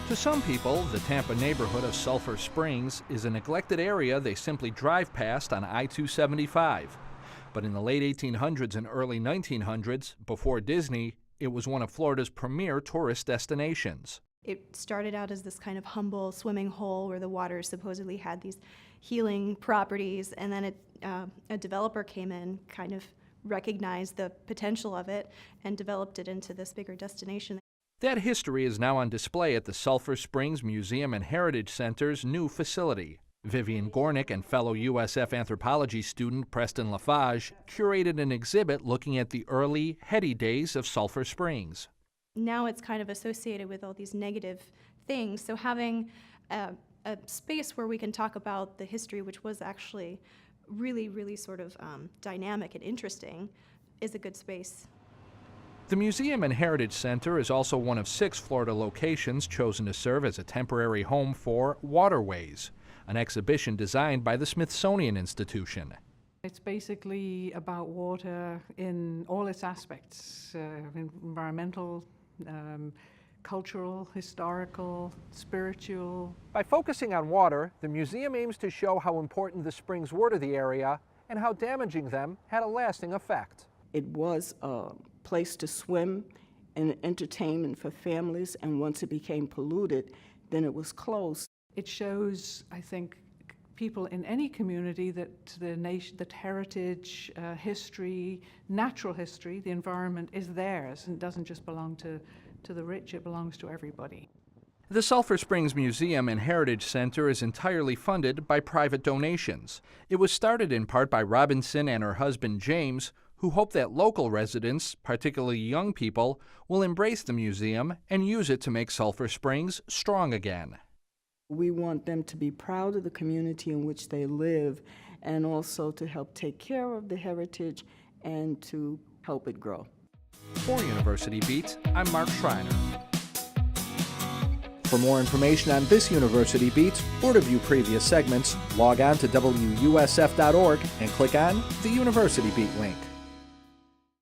To some people, the Tampa neighborhood of Sulphur Springs is a neglected area they simply drive past on I-275. But in the late 1800s and early 1900s, before Disney, it was one of Florida's premier tourist destinations. It started out as this kind of humble swimming hole where the water supposedly had these healing properties, and then a developer came in, kind of recognized the potential of it, and developed it into this bigger destination. That history is now on display at the Sulphur Springs Museum and Heritage Center's new facility. Vivian Gornick and fellow USF anthropology student Preston Lafage curated an exhibit looking at the early, heady days of Sulphur Springs. Now it's kind of associated with all these negative things, so having a space where we can talk about the history, which was actually really sort of dynamic and interesting, is a good space. The Museum and Heritage Center is also one of 6 Florida locations chosen to serve as a temporary home for Waterways, an exhibition designed by the Smithsonian Institution. It's basically about water in all its aspects, environmental, cultural, historical, spiritual. By focusing on water, the museum aims to show how important the springs were to the area and how damaging them had a lasting effect. It was a place to swim and entertainment for families, and once it became polluted, then it was closed. It shows, I think, people in any community that that heritage, history, natural history, the environment is theirs and doesn't just belong to the rich, it belongs to everybody. The Sulphur Springs Museum and Heritage Center is entirely funded by private donations. It was started in part by Robinson and her husband James, who hope that local residents, particularly young people, will embrace the museum and use it to make Sulphur Springs strong again. We want them to be proud of the community in which they live, and also to help take care of the heritage and to help it grow. For University Beat, I'm Mark Schreiner. For more information on this University Beat or to view previous segments, log on to WUSF.org and click on the University Beat link.